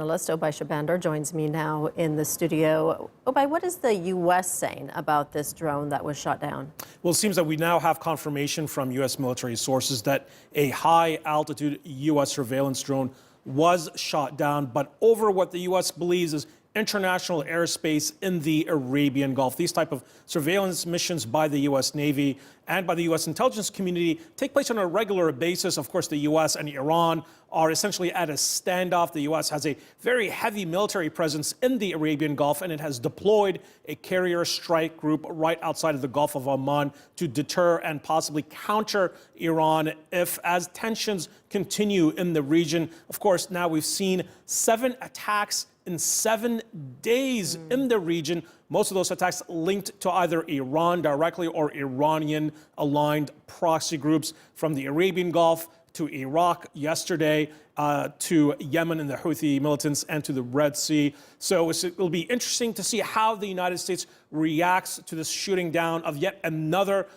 analyst Oubai Shahbandar joins me now in the studio. Oubai, what is the U.S. saying about this drone that was shot down? Well, it seems that we now have confirmation from U.S. military sources that a high-altitude U.S. surveillance drone was shot down, but over what the U.S. believes is international airspace in the Arabian Gulf. These type of surveillance missions by the U.S. Navy and by the U.S. intelligence community take place on a regular basis. Of course, the U.S. and Iran are essentially at a standoff. The U.S. has a very heavy military presence in the Arabian Gulf, and it has deployed a carrier strike group right outside of the Gulf of Oman to deter and possibly counter Iran as tensions continue in the region. Of course, now we've seen 7 attacks in 7 days in the region. Most of those attacks linked to either Iran directly or Iranian-aligned proxy groups from the Arabian Gulf to Iraq yesterday, to Yemen and the Houthi militants, and to the Red Sea. So it'll be interesting to see how the United States reacts to this shooting down of yet another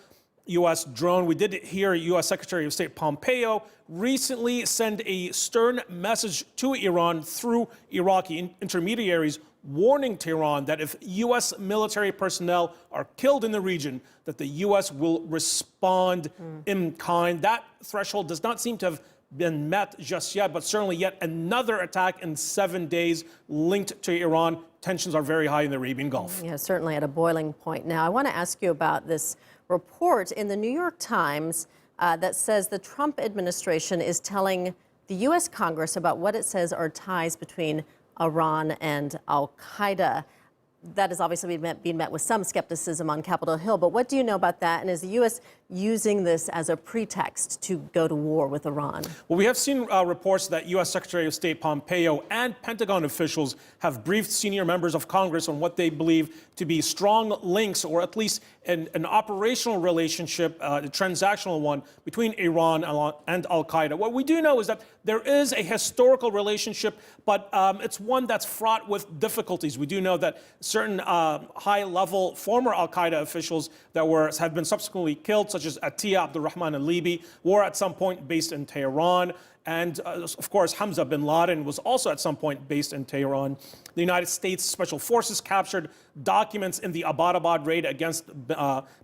U.S. drone. We did hear U.S. Secretary of State Pompeo recently send a stern message to Iran through Iraqi intermediaries, warning Tehran that if U.S. military personnel are killed in the region, that the U.S. will respond in kind. That threshold does not seem to have been met just yet, but certainly yet another attack in 7 days linked to Iran. Tensions are very high in the Arabian Gulf. Yeah, certainly at a boiling point. Now, I want to ask you about this report in the New York Times that says the Trump administration is telling the U.S. Congress about what it says are ties between Iran and al-Qaeda. That has obviously been met with some skepticism on Capitol Hill. But what do you know about that? And is the U.S. using this as a pretext to go to war with Iran? Well, we have seen reports that U.S. Secretary of State Pompeo and Pentagon officials have briefed senior members of Congress on what they believe to be strong links, or at least an operational relationship, a transactional one, between Iran and al-Qaeda. What we do know is that there is a historical relationship, but it's one that's fraught with difficulties. We do know that certain high-level former al-Qaeda officials that have been subsequently killed, such as Atiya Abdurrahman al-Libi, were at some point based in Tehran. And of course, Hamza bin Laden was also at some point based in Tehran. The United States Special Forces captured documents in the Abbottabad raid against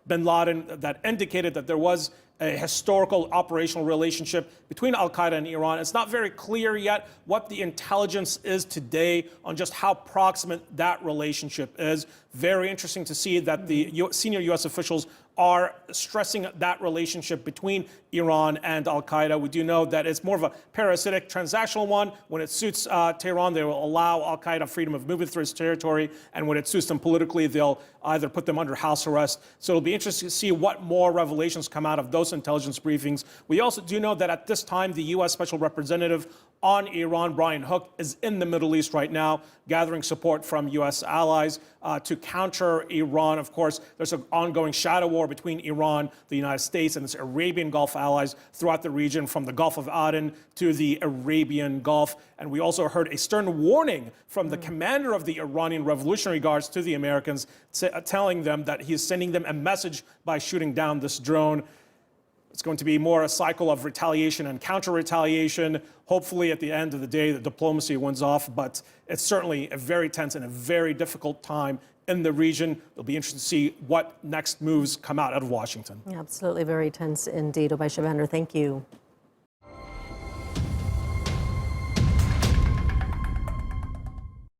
bin Laden that indicated that there was a historical operational relationship between al-Qaeda and Iran. It's not very clear yet what the intelligence is today on just how proximate that relationship is. Very interesting to see that the senior U.S. officials are stressing that relationship between Iran and al-Qaeda. We do know that it's more of a parasitic transactional one. When it suits Tehran, they will allow al-Qaeda freedom of movement through its territory, and when it suits them politically, they'll either put them under house arrest. So it'll be interesting to see what more revelations come out of those intelligence briefings. We also do know that at this time, the U.S. Special Representative on Iran, Brian Hook, is in the Middle East right now, gathering support from U.S. allies to counter Iran. Of course, there's an ongoing shadow war between Iran, the United States, and its Arabian Gulf allies throughout the region, from the Gulf of Aden to the Arabian Gulf. And we also heard a stern warning from the commander of the Iranian Revolutionary Guards to the Americans, telling them that he is sending them a message by shooting down this drone. It's going to be more a cycle of retaliation and counter-retaliation. Hopefully, at the end of the day, the diplomacy wins off, but it's certainly a very tense and a very difficult time in the region. It'll be interesting to see what next moves come out of Washington. Absolutely very tense indeed. Oubai Shahbandar, thank you.